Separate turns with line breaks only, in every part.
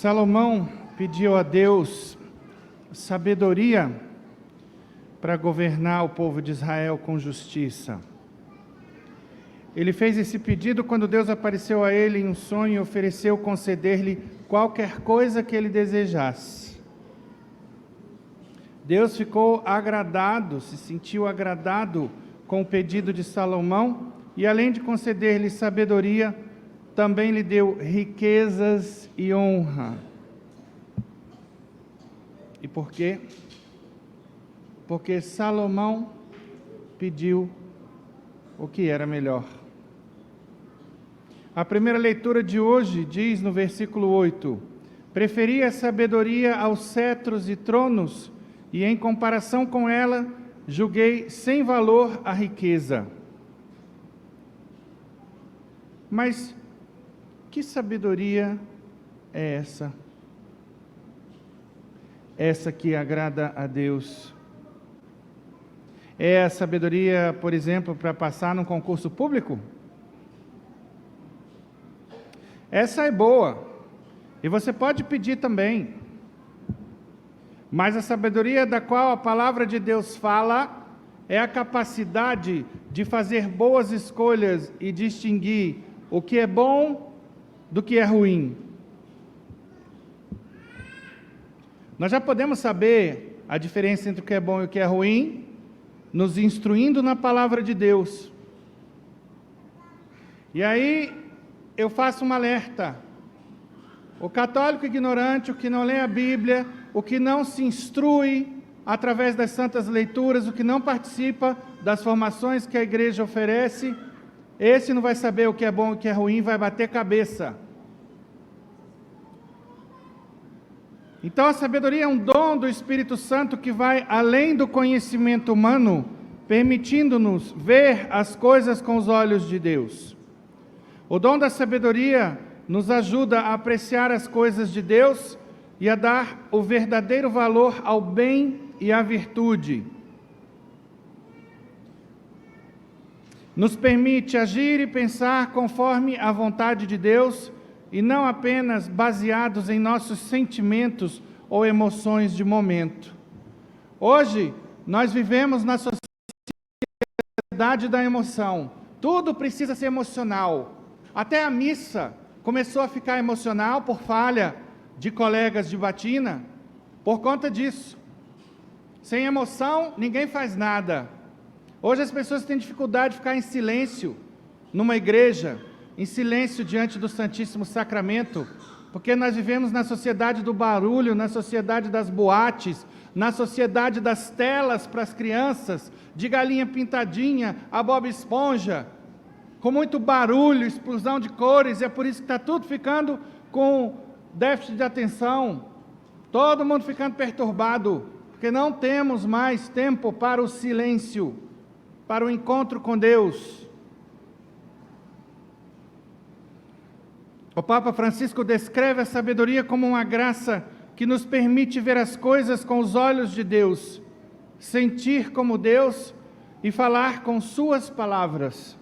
Salomão pediu a Deus sabedoria para governar o povo de Israel com justiça. Ele fez esse pedido quando Deus apareceu a ele em um sonho e ofereceu conceder-lhe qualquer coisa que ele desejasse. Deus ficou agradado, se sentiu agradado com o pedido de Salomão e, além de conceder-lhe sabedoria, também lhe deu riquezas e honra. E por quê? Porque Salomão pediu o que era melhor. A primeira leitura de hoje diz no versículo 8: preferia a sabedoria aos cetros e tronos, e em comparação com ela, julguei sem valor a riqueza. Mas que sabedoria é essa? Essa que agrada a Deus. É a sabedoria, por exemplo, para passar num concurso público? Essa é boa, e você pode pedir também. Mas a sabedoria da qual a palavra de Deus fala é a capacidade de fazer boas escolhas e distinguir o que é bom do que é ruim. Nós já podemos saber a diferença entre o que é bom e o que é ruim, nos instruindo na palavra de Deus. E aí eu faço um alerta: o católico ignorante, o que não lê a Bíblia, o que não se instrui através das santas leituras, o que não participa das formações que a igreja oferece, esse não vai saber o que é bom e o que é ruim, vai bater cabeça. Então a sabedoria é um dom do Espírito Santo que vai além do conhecimento humano, permitindo-nos ver as coisas com os olhos de Deus. O dom da sabedoria nos ajuda a apreciar as coisas de Deus e a dar o verdadeiro valor ao bem e à virtude. Nos permite agir e pensar conforme a vontade de Deus e não apenas baseados em nossos sentimentos ou emoções de momento. Hoje, nós vivemos na sociedade da emoção. Tudo precisa ser emocional. Até a missa começou a ficar emocional por falha de colegas de batina, por conta disso. Sem emoção, ninguém faz nada. Hoje as pessoas têm dificuldade de ficar em silêncio numa igreja, em silêncio diante do Santíssimo Sacramento, porque nós vivemos na sociedade do barulho, na sociedade das boates, na sociedade das telas para as crianças, de galinha pintadinha a Bob Esponja, com muito barulho, explosão de cores, e é por isso que está tudo ficando com déficit de atenção, todo mundo ficando perturbado, porque não temos mais tempo para o silêncio, para o encontro com Deus. O Papa Francisco descreve a sabedoria como uma graça que nos permite ver as coisas com os olhos de Deus, sentir como Deus e falar com suas palavras.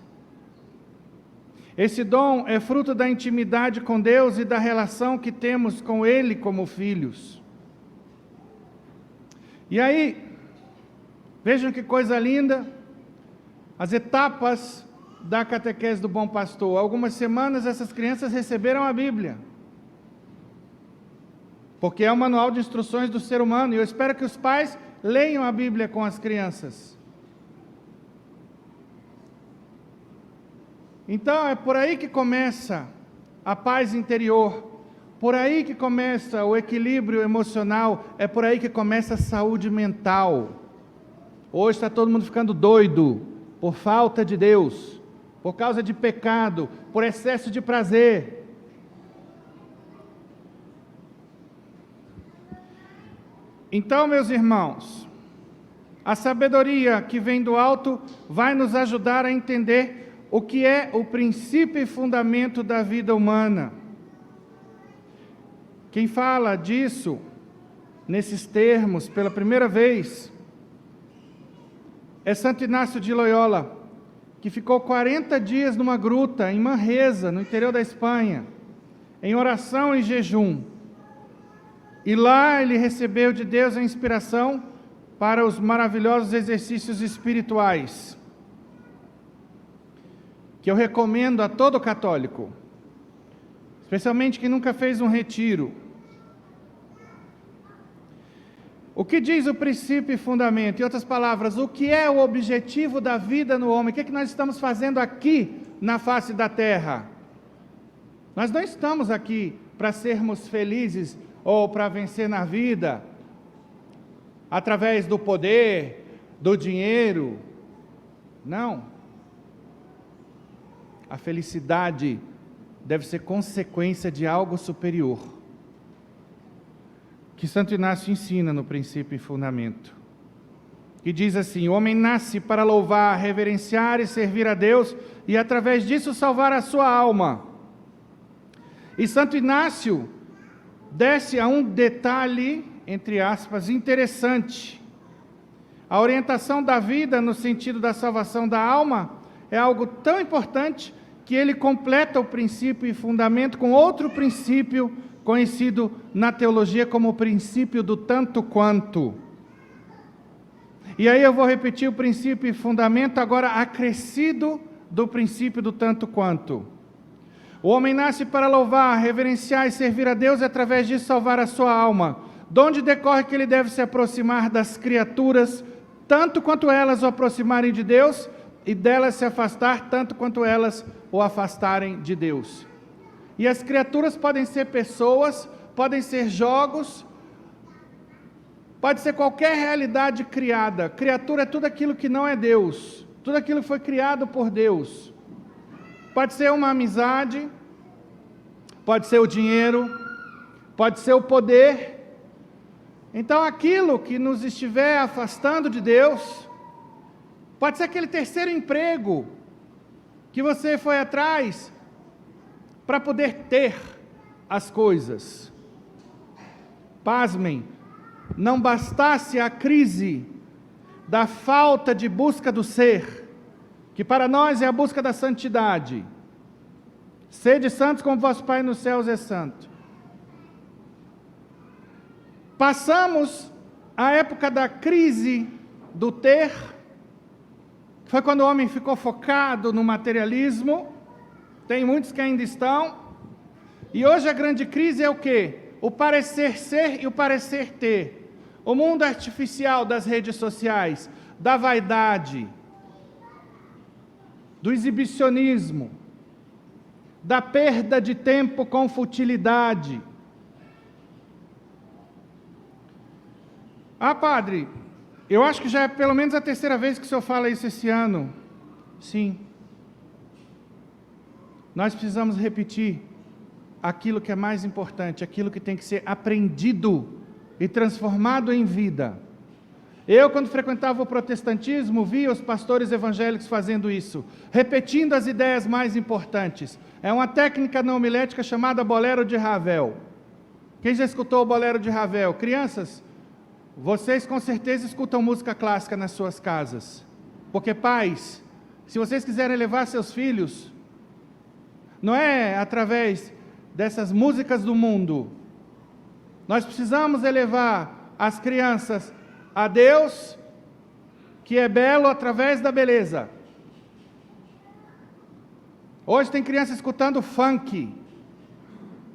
Esse dom é fruto da intimidade com Deus e da relação que temos com Ele como filhos. E aí, vejam que coisa linda, as etapas da catequese do Bom Pastor. Há algumas semanas essas crianças receberam a Bíblia, porque é o manual de instruções do ser humano, e eu espero que os pais leiam a Bíblia com as crianças. Então é por aí que começa a paz interior, por aí que começa o equilíbrio emocional, é por aí que começa a saúde mental. Hoje está todo mundo ficando doido por falta de Deus, por causa de pecado, por excesso de prazer. Então, meus irmãos, a sabedoria que vem do alto vai nos ajudar a entender o que é o princípio e fundamento da vida humana. Quem fala disso, nesses termos, pela primeira vez, é Santo Inácio de Loyola, que ficou 40 dias numa gruta, em Manresa, no interior da Espanha, em oração e jejum. E lá ele recebeu de Deus a inspiração para os maravilhosos exercícios espirituais, que eu recomendo a todo católico, especialmente quem nunca fez um retiro. O que diz o princípio e fundamento? Em outras palavras, o que é o objetivo da vida no homem? O que é que nós estamos fazendo aqui na face da terra? Nós não estamos aqui para sermos felizes ou para vencer na vida através do poder, do dinheiro. Não. A felicidade deve ser consequência de algo superior, que Santo Inácio ensina no princípio e fundamento, que diz assim: o homem nasce para louvar, reverenciar e servir a Deus, e através disso salvar a sua alma. E Santo Inácio desce a um detalhe, entre aspas, interessante. A orientação da vida no sentido da salvação da alma é algo tão importante que ele completa o princípio e fundamento com outro princípio conhecido na teologia como o princípio do tanto quanto. E aí eu vou repetir o princípio e fundamento agora acrescido do princípio do tanto quanto. O homem nasce para louvar, reverenciar e servir a Deus e através disso salvar a sua alma. De onde decorre que ele deve se aproximar das criaturas, tanto quanto elas o aproximarem de Deus, e delas se afastar, tanto quanto elas o afastarem de Deus. E as criaturas podem ser pessoas, podem ser jogos, pode ser qualquer realidade criada. Criatura é tudo aquilo que não é Deus, tudo aquilo que foi criado por Deus. Pode ser uma amizade, pode ser o dinheiro, pode ser o poder. Então aquilo que nos estiver afastando de Deus, pode ser aquele terceiro emprego que você foi atrás para poder ter as coisas. Pasmem, não bastasse a crise da falta de busca do ser, que para nós é a busca da santidade. Sede santos como vosso Pai nos céus é santo. Passamos a época da crise do ter, que foi quando o homem ficou focado no materialismo. Tem muitos que ainda estão. E hoje a grande crise é o quê? O parecer ser e o parecer ter. O mundo artificial das redes sociais, da vaidade, do exibicionismo, da perda de tempo com futilidade. Ah, padre, eu acho que já é pelo menos a terceira vez que o senhor fala isso esse ano. Sim. Nós precisamos repetir aquilo que é mais importante, aquilo que tem que ser aprendido e transformado em vida. Eu, quando frequentava o protestantismo, via os pastores evangélicos fazendo isso, repetindo as ideias mais importantes. É uma técnica não homilética chamada bolero de Ravel. Quem já escutou o bolero de Ravel? Crianças, vocês com certeza escutam música clássica nas suas casas. Porque pais, se vocês quiserem levar seus filhos, não é através dessas músicas do mundo. Nós precisamos elevar as crianças a Deus, que é belo através da beleza. Hoje tem criança escutando funk,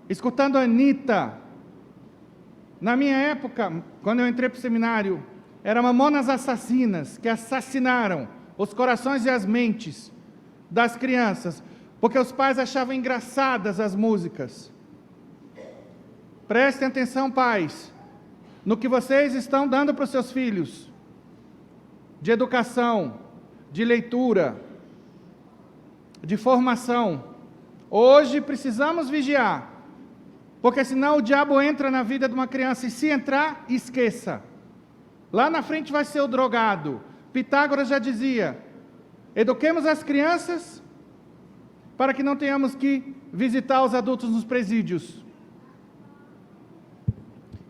escutando Anitta. Na minha época, quando eu entrei para o seminário, eram Mamonas Assassinas, que assassinaram os corações e as mentes das crianças, porque os pais achavam engraçadas as músicas. Prestem atenção, pais, no que vocês estão dando para os seus filhos, de educação, de leitura, de formação. Hoje precisamos vigiar, porque senão o diabo entra na vida de uma criança, e se entrar, esqueça. Lá na frente vai ser o drogado. Pitágoras já dizia: eduquemos as crianças para que não tenhamos que visitar os adultos nos presídios.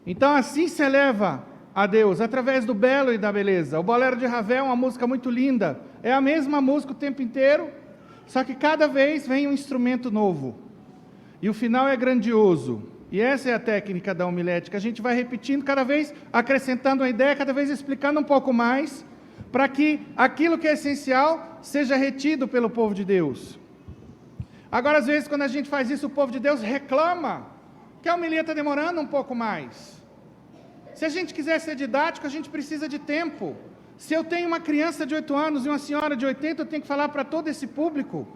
Então assim se eleva a Deus, através do belo e da beleza. O bolero de Ravel é uma música muito linda, é a mesma música o tempo inteiro, só que cada vez vem um instrumento novo, e o final é grandioso. E essa é a técnica da homilética. A gente vai repetindo cada vez, acrescentando uma ideia, cada vez explicando um pouco mais, para que aquilo que é essencial seja retido pelo povo de Deus. Agora, às vezes, quando a gente faz isso, o povo de Deus reclama que a homilia está demorando um pouco mais. Se a gente quiser ser didático, a gente precisa de tempo. Se eu tenho uma criança de 8 anos e uma senhora de 80, eu tenho que falar para todo esse público.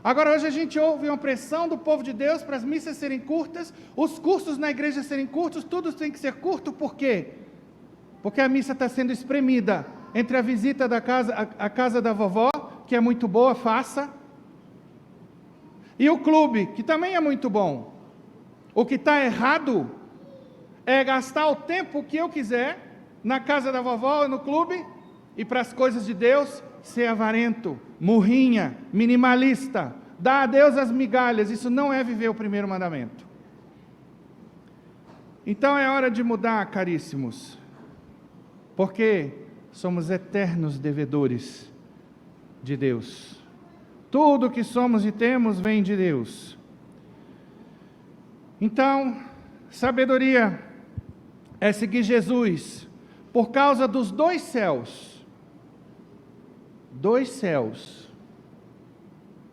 Agora, hoje a gente ouve uma pressão do povo de Deus para as missas serem curtas, os cursos na igreja serem curtos, tudo tem que ser curto, por quê? Porque a missa está sendo espremida entre a visita à casa da vovó, que é muito boa, faça, e o clube, que também é muito bom. O que está errado é gastar o tempo que eu quiser na casa da vovó ou no clube, e para as coisas de Deus, ser avarento, murrinha, minimalista, dar a Deus as migalhas. Isso não é viver o primeiro mandamento. Então é hora de mudar, caríssimos, porque somos eternos devedores de Deus. Tudo que somos e temos vem de Deus. Então, sabedoria é seguir Jesus por causa dos 2 céus. 2 céus.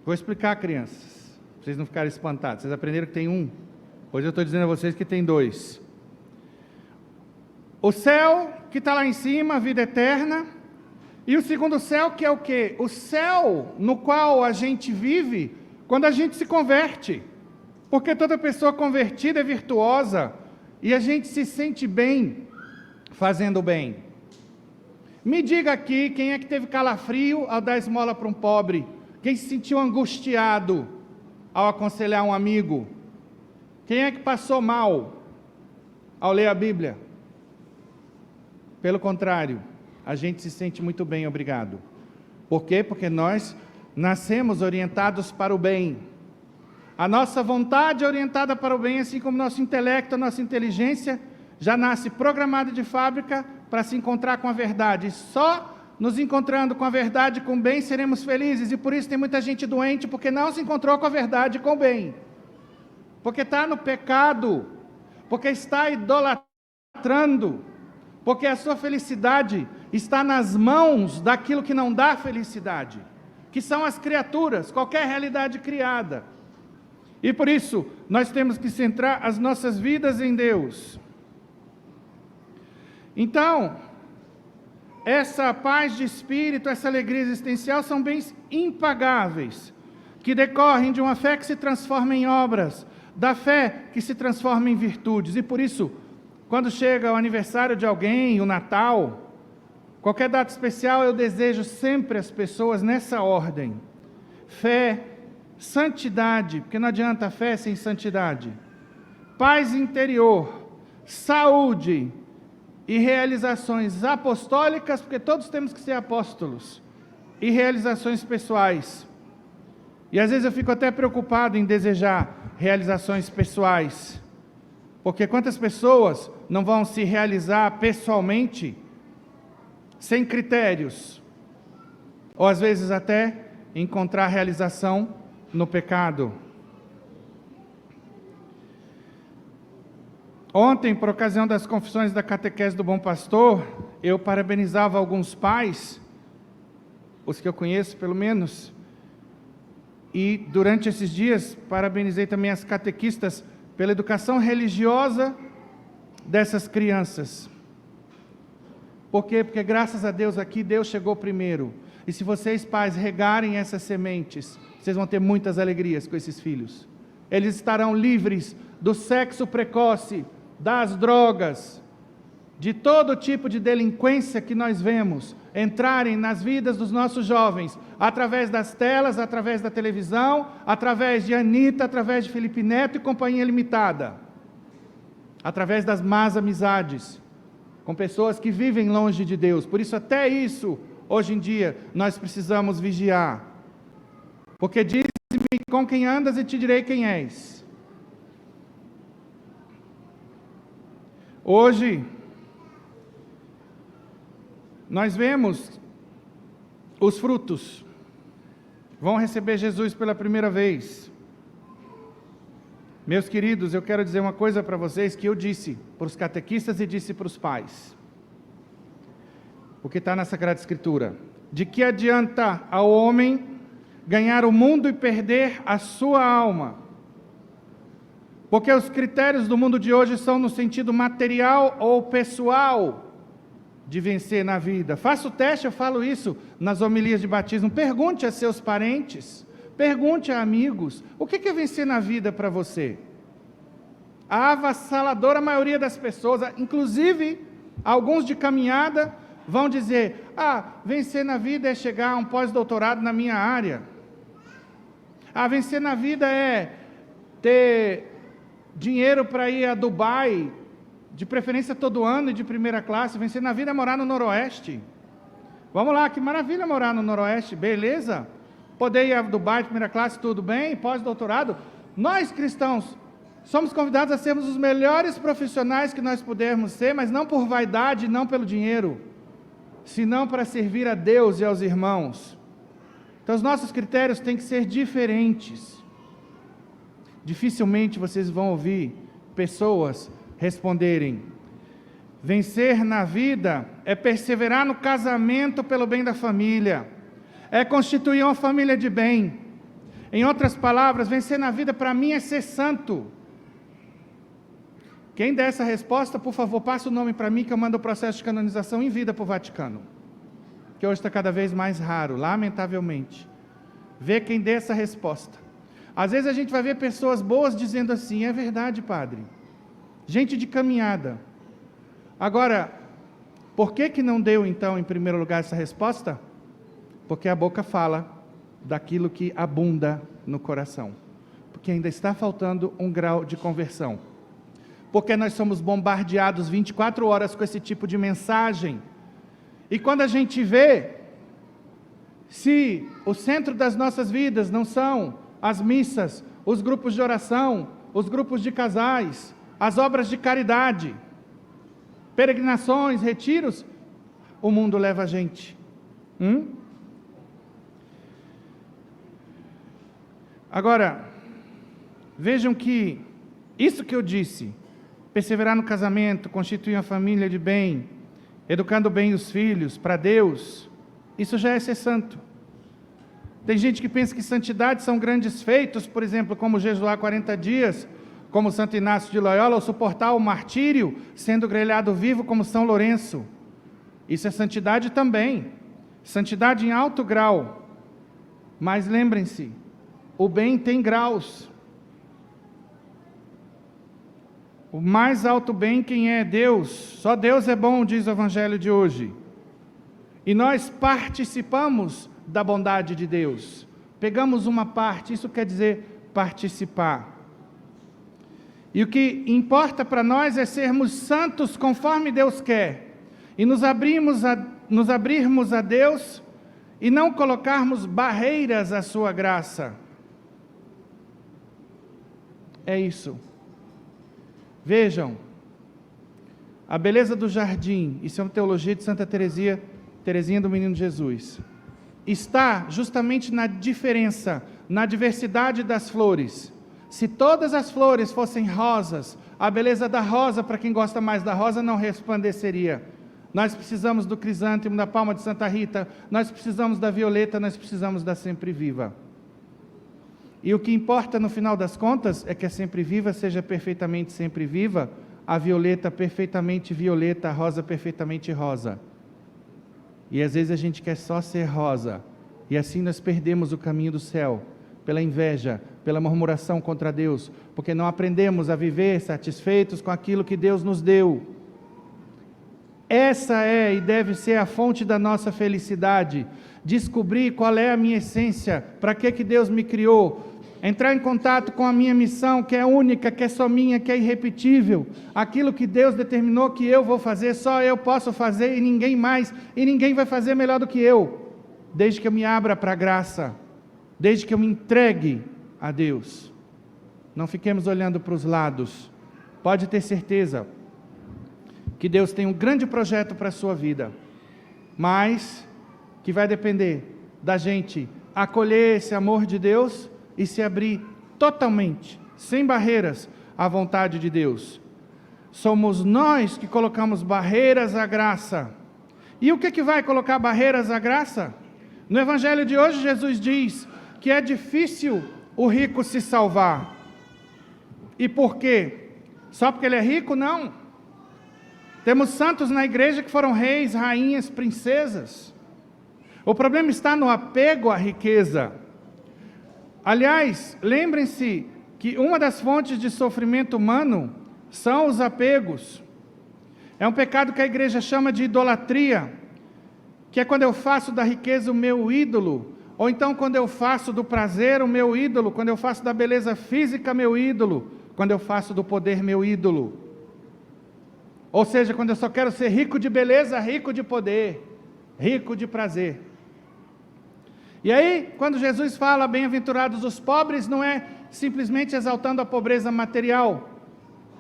Vou explicar, crianças, para vocês não ficarem espantados. Vocês aprenderam que tem um? Hoje eu estou dizendo a vocês que tem 2. O céu que está lá em cima, a vida eterna, e o segundo céu, que é o quê? O céu no qual a gente vive quando a gente se converte. Porque toda pessoa convertida é virtuosa, e a gente se sente bem fazendo bem. Me diga aqui, quem é que teve calafrio ao dar esmola para um pobre? Quem se sentiu angustiado ao aconselhar um amigo? Quem é que passou mal ao ler a Bíblia? Pelo contrário, a gente se sente muito bem, obrigado. Por quê? Porque nós nascemos orientados para o bem. A nossa vontade é orientada para o bem, assim como nosso intelecto, a nossa inteligência já nasce programada de fábrica para se encontrar com a verdade. Só nos encontrando com a verdade, com o bem, seremos felizes. E por isso tem muita gente doente, porque não se encontrou com a verdade e com o bem. Porque está no pecado, porque está idolatrando, porque a sua felicidade está nas mãos daquilo que não dá felicidade, que são as criaturas, qualquer realidade criada. E por isso, nós temos que centrar as nossas vidas em Deus. Então, essa paz de espírito, essa alegria existencial são bens impagáveis, que decorrem de uma fé que se transforma em obras, da fé que se transforma em virtudes. E por isso, quando chega o aniversário de alguém, o Natal, qualquer data especial, eu desejo sempre às pessoas nessa ordem: fé, santidade, porque não adianta fé sem santidade, paz interior, saúde e realizações apostólicas, porque todos temos que ser apóstolos, e realizações pessoais. E às vezes eu fico até preocupado em desejar realizações pessoais, porque quantas pessoas não vão se realizar pessoalmente sem critérios, ou às vezes até encontrar realização no pecado. Ontem, por ocasião das confissões da catequese do Bom Pastor, eu parabenizava alguns pais, os que eu conheço pelo menos, e durante esses dias parabenizei também as catequistas pela educação religiosa dessas crianças. Por quê? Porque graças a Deus aqui, Deus chegou primeiro. E se vocês pais regarem essas sementes, vocês vão ter muitas alegrias com esses filhos. Eles estarão livres do sexo precoce, das drogas, de todo tipo de delinquência que nós vemos entrarem nas vidas dos nossos jovens, através das telas, através da televisão, através de Anitta, através de Felipe Neto e Companhia Limitada, através das más amizades, com pessoas que vivem longe de Deus. Por isso, até isso, hoje em dia, nós precisamos vigiar. Porque diz-me com quem andas e te direi quem és. Hoje, nós vemos os frutos. Vão receber Jesus pela primeira vez. Meus queridos, eu quero dizer uma coisa para vocês que eu disse para os catequistas e disse para os pais. O que está na Sagrada Escritura. De que adianta ao homem ganhar o mundo e perder a sua alma? Porque os critérios do mundo de hoje são no sentido material ou pessoal de vencer na vida. Faça o teste, eu falo isso nas homilias de batismo. Pergunte a seus parentes, pergunte a amigos, o que é vencer na vida para você? A avassaladora maioria das pessoas, inclusive alguns de caminhada, vão dizer, vencer na vida é chegar a um pós-doutorado na minha área. Vencer na vida é ter dinheiro para ir a Dubai, de preferência todo ano e de primeira classe. Vencer na vida é morar no Noroeste. Vamos lá, que maravilha morar no Noroeste, beleza? Poder ir a Dubai de primeira classe, tudo bem, pós-doutorado. Nós cristãos somos convidados a sermos os melhores profissionais que nós pudermos ser, mas não por vaidade, não pelo dinheiro, senão para servir a Deus e aos irmãos. Então os nossos critérios têm que ser diferentes. Dificilmente vocês vão ouvir pessoas responderem: vencer na vida é perseverar no casamento pelo bem da família, é constituir uma família de bem. Em outras palavras, vencer na vida para mim é ser santo. Quem der essa resposta, por favor, passa o nome para mim que eu mando o processo de canonização em vida para o Vaticano, que hoje está cada vez mais raro, lamentavelmente. Vê quem dê essa resposta. Às vezes a gente vai ver pessoas boas dizendo assim: é verdade, padre. Gente de caminhada. Agora, por que não deu então em primeiro lugar essa resposta? Porque a boca fala daquilo que abunda no coração. Porque ainda está faltando um grau de conversão. Porque nós somos bombardeados 24 horas com esse tipo de mensagem. E quando a gente vê, se o centro das nossas vidas não são as missas, os grupos de oração, os grupos de casais, as obras de caridade, peregrinações, retiros, o mundo leva a gente. Agora, vejam que isso que eu disse, perseverar no casamento, constituir uma família de bem, educando bem os filhos para Deus, isso já é ser santo. Tem gente que pensa que santidade são grandes feitos, por exemplo, como jejuar 40 dias, como Santo Inácio de Loyola, ou suportar o martírio, sendo grelhado vivo como São Lourenço. Isso é santidade também, santidade em alto grau. Mas lembrem-se, o bem tem graus. O mais alto bem quem é? Deus. Só Deus é bom, diz o Evangelho de hoje. E nós participamos da bondade de Deus. Pegamos uma parte, isso quer dizer participar. E o que importa para nós é sermos santos conforme Deus quer. E nos abrirmos a Deus e não colocarmos barreiras à sua graça. É isso. Vejam, a beleza do jardim, isso é uma teologia de Santa Teresinha do Menino Jesus, está justamente na diferença, na diversidade das flores. Se todas as flores fossem rosas, a beleza da rosa, para quem gosta mais da rosa, não resplandeceria. Nós precisamos do crisântemo, da palma de Santa Rita, nós precisamos da violeta, nós precisamos da sempre viva. E o que importa no final das contas é que a sempre viva seja perfeitamente sempre viva, a violeta perfeitamente violeta, a rosa perfeitamente rosa. E às vezes a gente quer só ser rosa, e assim nós perdemos o caminho do céu, pela inveja, pela murmuração contra Deus, porque não aprendemos a viver satisfeitos com aquilo que Deus nos deu. Essa é e deve ser a fonte da nossa felicidade, descobrir qual é a minha essência, para que Deus me criou, entrar em contato com a minha missão, que é única, que é só minha, que é irrepetível, aquilo que Deus determinou que eu vou fazer, só eu posso fazer e ninguém mais, e ninguém vai fazer melhor do que eu, desde que eu me abra para a graça, desde que eu me entregue a Deus. Não fiquemos olhando para os lados, pode ter certeza que Deus tem um grande projeto para a sua vida, mas que vai depender da gente acolher esse amor de Deus e se abrir totalmente, sem barreiras, à vontade de Deus. Somos nós que colocamos barreiras à graça. E o que vai colocar barreiras à graça? No Evangelho de hoje, Jesus diz que é difícil o rico se salvar. E por quê? Só porque ele é rico? Não. Temos santos na igreja que foram reis, rainhas, princesas. O problema está no apego à riqueza. Aliás, lembrem-se que uma das fontes de sofrimento humano são os apegos. É um pecado que a igreja chama de idolatria, que é quando eu faço da riqueza o meu ídolo, ou então quando eu faço do prazer o meu ídolo, quando eu faço da beleza física meu ídolo, quando eu faço do poder meu ídolo. Ou seja, quando eu só quero ser rico de beleza, rico de poder, rico de prazer. E aí, quando Jesus fala bem-aventurados os pobres, não é simplesmente exaltando a pobreza material,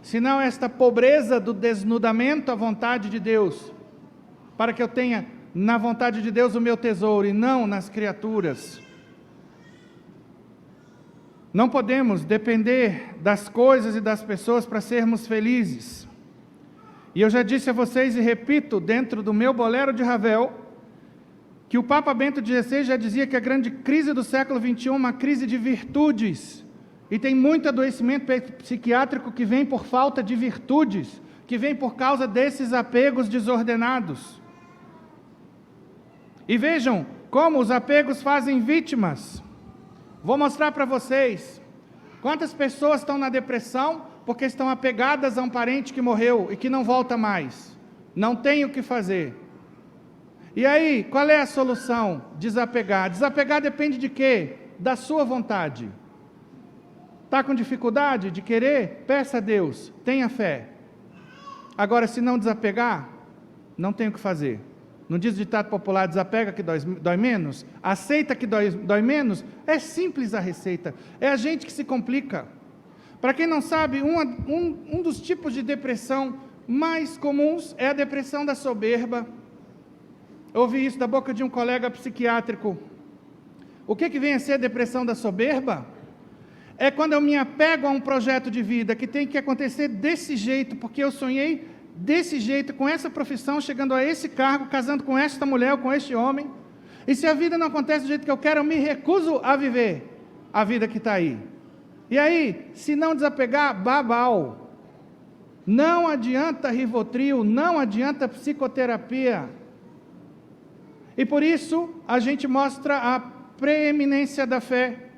senão esta pobreza do desnudamento à vontade de Deus, para que eu tenha na vontade de Deus o meu tesouro e não nas criaturas. Não podemos depender das coisas e das pessoas para sermos felizes. E eu já disse a vocês e repito, dentro do meu bolero de Ravel, que o Papa Bento XVI já dizia que a grande crise do século XXI é uma crise de virtudes. E tem muito adoecimento psiquiátrico que vem por falta de virtudes, que vem por causa desses apegos desordenados. E vejam como os apegos fazem vítimas. Vou mostrar para vocês quantas pessoas estão na depressão porque estão apegadas a um parente que morreu e que não volta mais. Não tem o que fazer. E aí, qual é a solução? Desapegar. Desapegar depende de quê? Da sua vontade. Está com dificuldade de querer? Peça a Deus, tenha fé. Agora, se não desapegar, não tem o que fazer. Não diz o ditado popular, desapega que dói menos? Aceita que dói menos? É simples a receita, é a gente que se complica. Para quem não sabe, um dos tipos de depressão mais comuns é a depressão da soberba. Eu ouvi isso da boca de um colega psiquiátrico. O que vem a ser a depressão da soberba? É quando eu me apego a um projeto de vida que tem que acontecer desse jeito, porque eu sonhei desse jeito, com essa profissão, chegando a esse cargo, casando com esta mulher ou com este homem. E se a vida não acontece do jeito que eu quero, eu me recuso a viver a vida que está aí. E aí, se não desapegar, babau. Não adianta Rivotril, não adianta psicoterapia. E por isso, a gente mostra a preeminência da fé.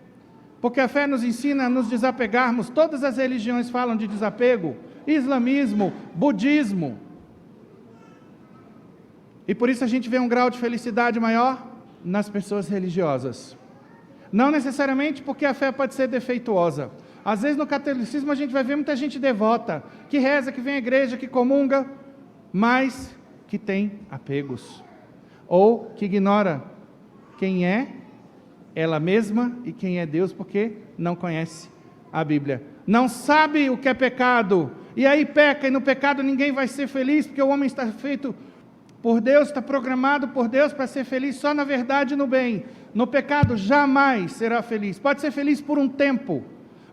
Porque a fé nos ensina a nos desapegarmos. Todas as religiões falam de desapego. Islamismo, budismo. E por isso a gente vê um grau de felicidade maior nas pessoas religiosas. Não necessariamente porque a fé pode ser defeituosa. Às vezes no catolicismo a gente vai ver muita gente devota, que reza, que vem à igreja, que comunga, mas que tem apegos. Ou que ignora quem é ela mesma e quem é Deus, porque não conhece a Bíblia. Não sabe o que é pecado, e aí peca, e no pecado ninguém vai ser feliz, porque o homem está feito por Deus, está programado por Deus para ser feliz só na verdade e no bem. No pecado jamais será feliz. Pode ser feliz por um tempo,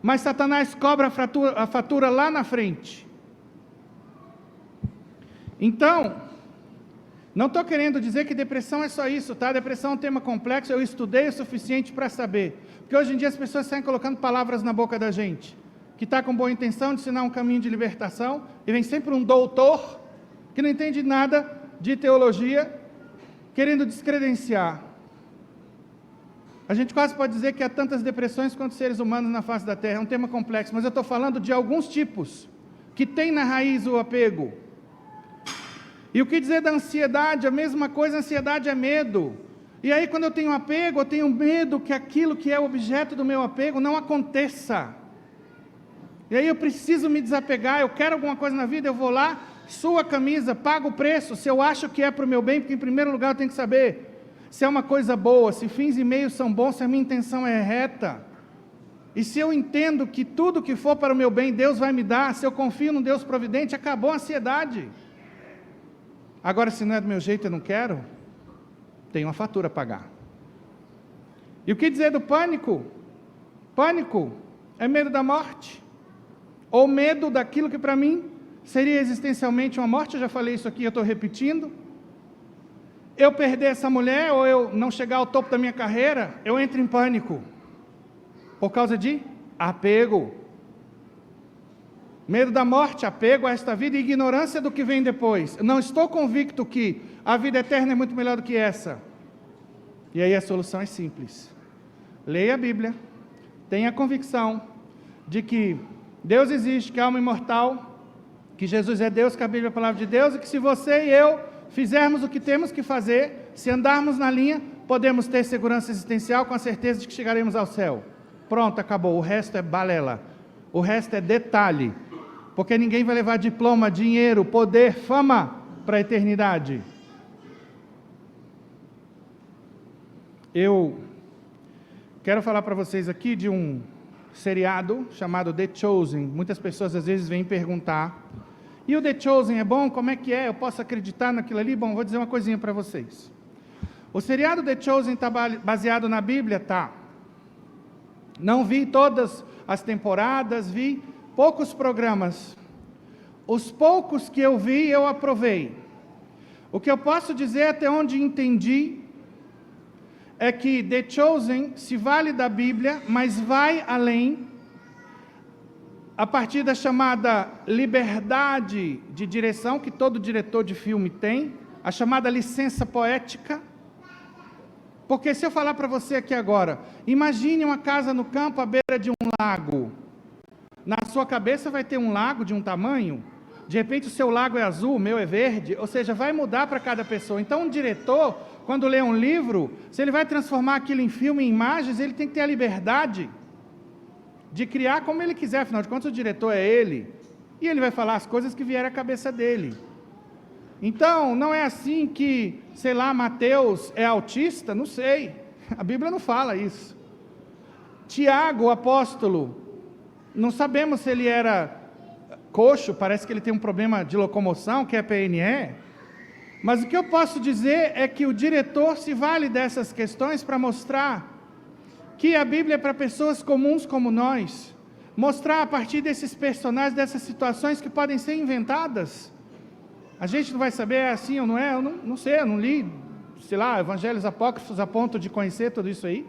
mas Satanás cobra a fatura lá na frente. Então, não estou querendo dizer que depressão é só isso, tá? Depressão é um tema complexo, eu estudei o suficiente para saber. Porque hoje em dia as pessoas saem colocando palavras na boca da gente, que está com boa intenção de ensinar um caminho de libertação, e vem sempre um doutor, que não entende nada de teologia, querendo descredenciar. A gente quase pode dizer que há tantas depressões quanto seres humanos na face da Terra, é um tema complexo, mas eu estou falando de alguns tipos, que tem na raiz o apego. E o que dizer da ansiedade? A mesma coisa, a ansiedade é medo. E aí quando eu tenho apego, eu tenho medo que aquilo que é objeto do meu apego não aconteça. E aí eu preciso me desapegar, eu quero alguma coisa na vida, eu vou lá, suo a camisa, pago o preço, se eu acho que é para o meu bem, porque em primeiro lugar eu tenho que saber se é uma coisa boa, se fins e meios são bons, se a minha intenção é reta. E se eu entendo que tudo que for para o meu bem, Deus vai me dar, se eu confio num Deus providente, acabou a ansiedade. Agora, se não é do meu jeito, eu não quero, tem uma fatura a pagar. E o que dizer do pânico? Pânico É medo da morte? Ou medo daquilo que para mim seria existencialmente uma morte? Eu já falei isso aqui, eu estou repetindo. Eu perder essa mulher, ou eu não chegar ao topo da minha carreira, eu entro em pânico. Por causa de apego. Medo da morte, apego a esta vida e ignorância do que vem depois. Eu não estou convicto que a vida eterna é muito melhor do que essa. E aí a solução é simples. Leia a Bíblia, tenha a convicção de que Deus existe, que a alma imortal, que Jesus é Deus, que a Bíblia é a palavra de Deus, e que se você e eu fizermos o que temos que fazer, se andarmos na linha, podemos ter segurança existencial com a certeza de que chegaremos ao céu. Pronto, acabou. O resto é balela. O resto é detalhe. Porque ninguém vai levar diploma, dinheiro, poder, fama para a eternidade. Eu quero falar para vocês aqui de um seriado chamado The Chosen. Muitas pessoas às vezes vêm perguntar: e o The Chosen é bom? Como é que é? Eu posso acreditar naquilo ali? Bom, vou dizer uma coisinha para vocês. O seriado The Chosen está baseado na Bíblia? Tá. Não vi todas as temporadas, vi poucos programas. Os poucos que eu vi, eu aprovei. O que eu posso dizer até onde entendi é que The Chosen se vale da Bíblia, mas vai além, a partir da chamada liberdade de direção, que todo diretor de filme tem, a chamada licença poética. Porque se eu falar para você aqui agora, imagine uma casa no campo à beira de um lago. Na sua cabeça vai ter um lago de um tamanho, de repente o seu lago é azul, o meu é verde, ou seja, vai mudar para cada pessoa. Então um diretor, quando lê um livro, se ele vai transformar aquilo em filme, em imagens, ele tem que ter a liberdade de criar como ele quiser, afinal de contas o diretor é ele, e ele vai falar as coisas que vierem à cabeça dele. Então, não é assim que, sei lá, Mateus é autista? Não sei, a Bíblia não fala isso. Tiago, o apóstolo, não sabemos se ele era coxo, parece que ele tem um problema de locomoção, que é PNE, mas o que eu posso dizer é que o diretor se vale dessas questões para mostrar que a Bíblia é para pessoas comuns como nós, mostrar a partir desses personagens, dessas situações que podem ser inventadas. A gente não vai saber é assim ou não é, eu não sei, eu não li, sei lá, evangelhos apócrifos a ponto de conhecer tudo isso aí.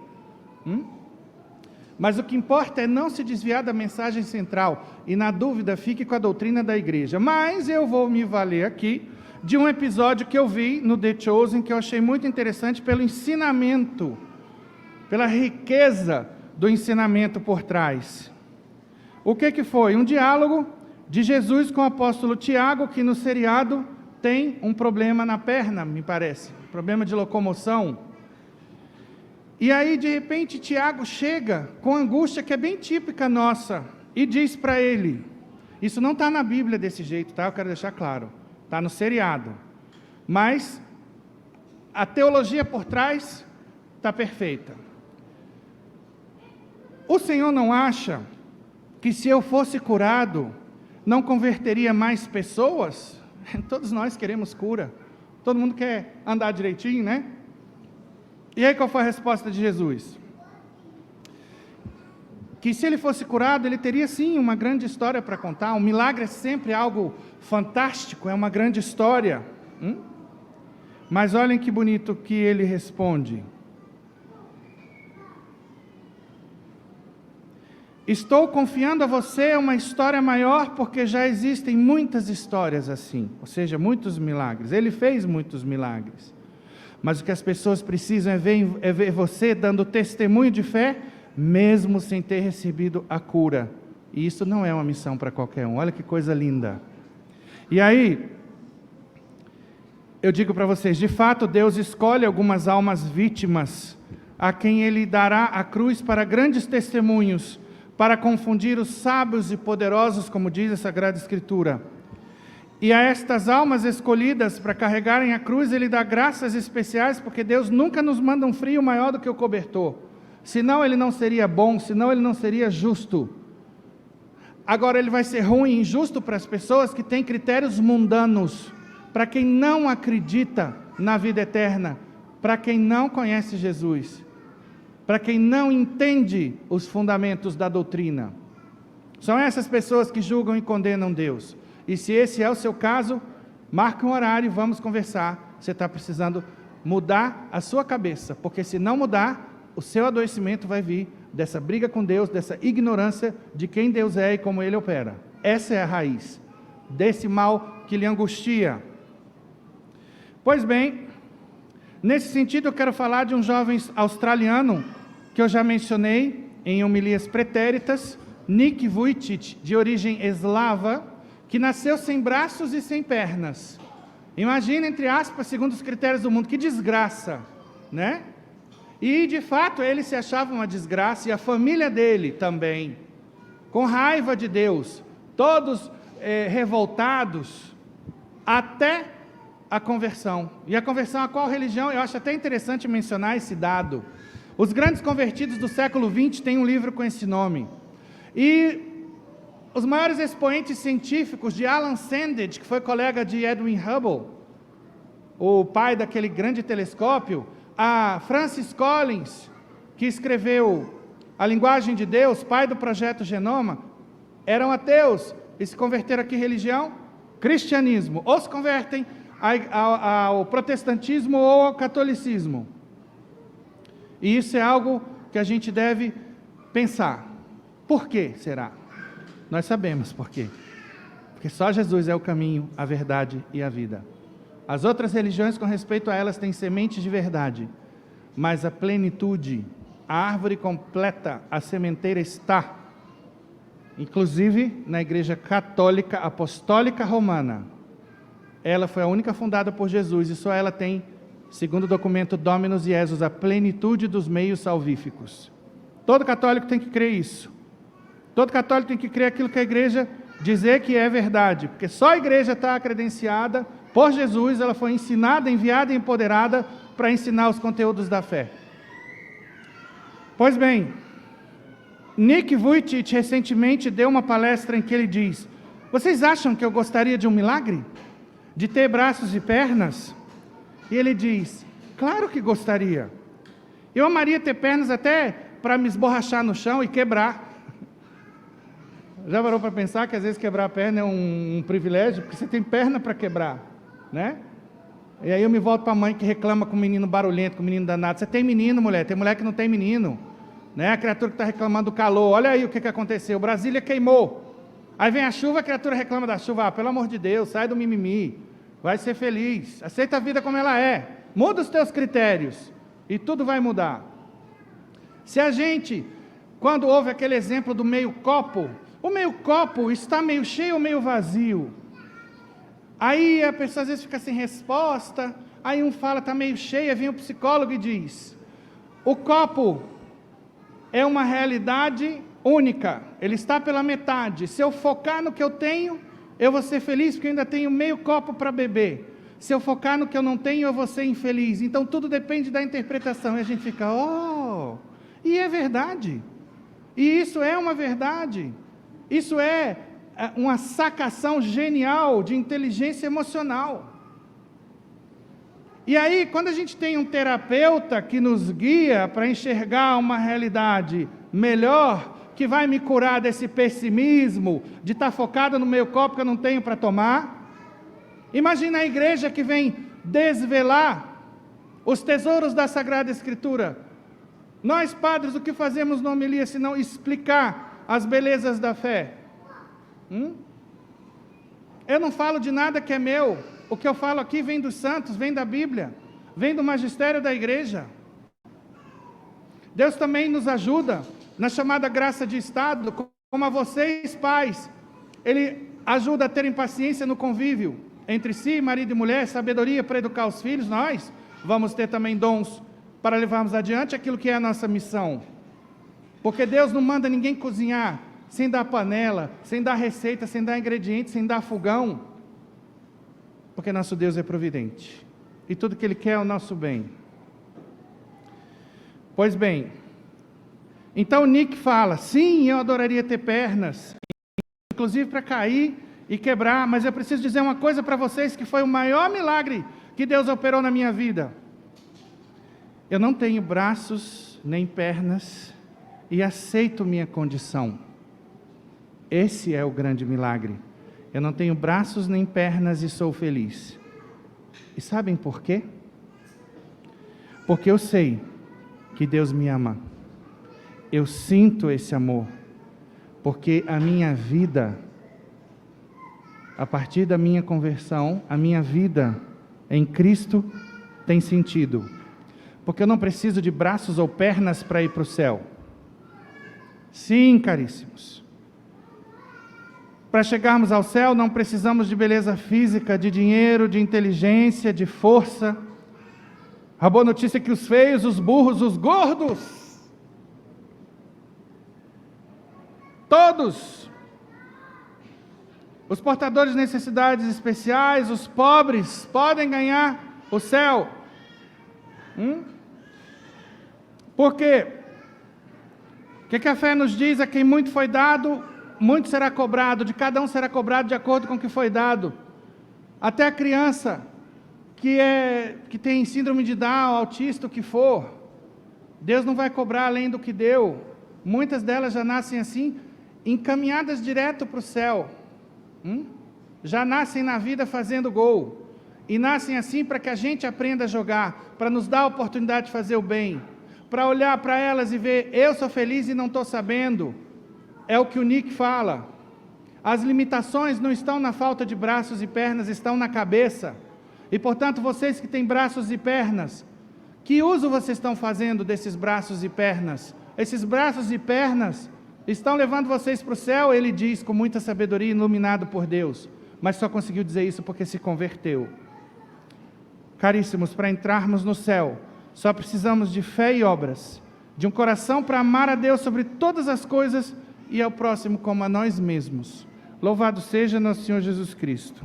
Mas o que importa é não se desviar da mensagem central, e na dúvida fique com a doutrina da igreja. Mas eu vou me valer aqui de um episódio que eu vi no The Chosen, que eu achei muito interessante pelo ensinamento, pela riqueza do ensinamento por trás. O que foi? Um diálogo de Jesus com o apóstolo Tiago, que no seriado tem um problema na perna, me parece, problema de locomoção. E aí, de repente, Tiago chega com angústia que é bem típica nossa, e diz para ele, isso não está na Bíblia desse jeito, tá? Eu quero deixar claro, está no seriado, mas a teologia por trás está perfeita. O Senhor não acha que se eu fosse curado, não converteria mais pessoas? Todos nós queremos cura, todo mundo quer andar direitinho, né? E aí qual foi a resposta de Jesus? Que se ele fosse curado, ele teria sim uma grande história para contar. Um milagre é sempre algo fantástico, é uma grande história. Mas olhem que bonito que ele responde. Estou confiando a você uma história maior, porque já existem muitas histórias assim, ou seja, muitos milagres. Ele fez muitos milagres. Mas o que as pessoas precisam é ver você dando testemunho de fé, mesmo sem ter recebido a cura. E isso não é uma missão para qualquer um. Olha que coisa linda. E aí, eu digo para vocês, de fato, Deus escolhe algumas almas vítimas, a quem Ele dará a cruz para grandes testemunhos, para confundir os sábios e poderosos, como diz a Sagrada Escritura. E a estas almas escolhidas para carregarem a cruz, Ele dá graças especiais, porque Deus nunca nos manda um frio maior do que o cobertor. Senão Ele não seria bom, senão Ele não seria justo. Agora Ele vai ser ruim e injusto para as pessoas que têm critérios mundanos, para quem não acredita na vida eterna, para quem não conhece Jesus, para quem não entende os fundamentos da doutrina. São essas pessoas que julgam e condenam Deus. E se esse é o seu caso, marque um horário e vamos conversar. Você está precisando mudar a sua cabeça, porque se não mudar, o seu adoecimento vai vir dessa briga com Deus, dessa ignorância de quem Deus é e como Ele opera. Essa é a raiz desse mal que lhe angustia. Pois bem, nesse sentido eu quero falar de um jovem australiano, que eu já mencionei em homilias pretéritas, Nick Vujicic, de origem eslava, que nasceu sem braços e sem pernas. Imagina, entre aspas, segundo os critérios do mundo, que desgraça, né? E, de fato, ele se achava uma desgraça, e a família dele também, com raiva de Deus, todos revoltados, até a conversão. E a conversão a qual religião? Eu acho até interessante mencionar esse dado. Os grandes convertidos do século XX têm um livro com esse nome. E os maiores expoentes científicos de Alan Sandage, que foi colega de Edwin Hubble, o pai daquele grande telescópio, a Francis Collins, que escreveu A Linguagem de Deus, pai do projeto Genoma, eram ateus e se converteram a que religião? Cristianismo. Ou se convertem ao protestantismo ou ao catolicismo. E isso é algo que a gente deve pensar. Por que será? Nós sabemos por quê. Porque só Jesus é o caminho, a verdade e a vida. As outras religiões, com respeito a elas, têm sementes de verdade. Mas a plenitude, a árvore completa, a sementeira está. Inclusive na Igreja Católica Apostólica Romana. Ela foi a única fundada por Jesus e só ela tem, segundo o documento Dominus Iesus, a plenitude dos meios salvíficos. Todo católico tem que crer isso. Todo católico tem que crer aquilo que a igreja dizer que é verdade, porque só a igreja está credenciada por Jesus, ela foi ensinada, enviada e empoderada para ensinar os conteúdos da fé. Pois bem, Nick Vujicic recentemente deu uma palestra em que ele diz: vocês acham que eu gostaria de um milagre? De ter braços e pernas? E ele diz: claro que gostaria. Eu amaria ter pernas até para me esborrachar no chão e quebrar. Já parou para pensar que às vezes quebrar a perna é um privilégio? Porque você tem perna para quebrar, né? E aí eu me volto para a mãe que reclama com o menino barulhento, com o menino danado. Você tem menino, mulher? Tem mulher que não tem menino, né? A criatura que está reclamando do calor. Olha aí o que aconteceu. Brasília queimou. Aí vem a chuva, a criatura reclama da chuva. Ah, pelo amor de Deus, sai do mimimi. Vai ser feliz. Aceita a vida como ela é. Muda os teus critérios e tudo vai mudar. Se a gente, quando houve aquele exemplo do meio copo, o meio copo está meio cheio ou meio vazio? Aí a pessoa às vezes fica sem resposta, aí um fala está meio cheio, aí vem o psicólogo e diz: o copo é uma realidade única, ele está pela metade. Se eu focar no que eu tenho, eu vou ser feliz porque eu ainda tenho meio copo para beber. Se eu focar no que eu não tenho, eu vou ser infeliz. Então tudo depende da interpretação. E a gente fica, e é verdade. E isso é uma verdade. Isso é uma sacação genial de inteligência emocional. E aí, quando a gente tem um terapeuta que nos guia para enxergar uma realidade melhor, que vai me curar desse pessimismo, de estar focado no meu copo que eu não tenho para tomar. Imagina a igreja que vem desvelar os tesouros da Sagrada Escritura. Nós, padres, o que fazemos na homilia, se não explicar as belezas da fé? Eu não falo de nada que é meu. O que eu falo aqui vem dos santos, vem da Bíblia, vem do magistério da igreja. Deus também nos ajuda na chamada graça de Estado, como a vocês, pais. Ele ajuda a terem paciência no convívio entre si, marido e mulher, sabedoria para educar os filhos. Nós vamos ter também dons para levarmos adiante aquilo que é a nossa missão. Porque Deus não manda ninguém cozinhar sem dar panela, sem dar receita, sem dar ingredientes, sem dar fogão. Porque nosso Deus é providente. E tudo que Ele quer é o nosso bem. Pois bem, então Nick fala, sim, eu adoraria ter pernas, inclusive para cair e quebrar, mas eu preciso dizer uma coisa para vocês, que foi o maior milagre que Deus operou na minha vida. Eu não tenho braços nem pernas e aceito minha condição. Esse é o grande milagre. Eu não tenho braços nem pernas e sou feliz. E sabem por quê? Porque eu sei que Deus me ama. Eu sinto esse amor. Porque a minha vida, a partir da minha conversão, a minha vida em Cristo tem sentido. Porque eu não preciso de braços ou pernas para ir para o céu. Sim, caríssimos. Para chegarmos ao céu, não precisamos de beleza física, de dinheiro, de inteligência, de força. A boa notícia é que os feios, os burros, os gordos, todos, os portadores de necessidades especiais, os pobres, podem ganhar o céu. Por quê? O que a fé nos diz? A quem muito foi dado, muito será cobrado, de cada um será cobrado de acordo com o que foi dado. Até a criança que tem síndrome de Down, autista, o que for, Deus não vai cobrar além do que deu. Muitas delas já nascem assim, encaminhadas direto para o céu. Já nascem na vida fazendo gol. E nascem assim para que a gente aprenda a jogar, para nos dar a oportunidade de fazer o bem, para olhar para elas e ver, eu sou feliz e não estou sabendo. É o que o Nick fala. As limitações não estão na falta de braços e pernas, estão na cabeça. E, portanto, vocês que têm braços e pernas, que uso vocês estão fazendo desses braços e pernas? Esses braços e pernas estão levando vocês para o céu, ele diz com muita sabedoria, iluminado por Deus. Mas só conseguiu dizer isso porque se converteu. Caríssimos, para entrarmos no céu, só precisamos de fé e obras, de um coração para amar a Deus sobre todas as coisas e ao próximo como a nós mesmos. Louvado seja nosso Senhor Jesus Cristo.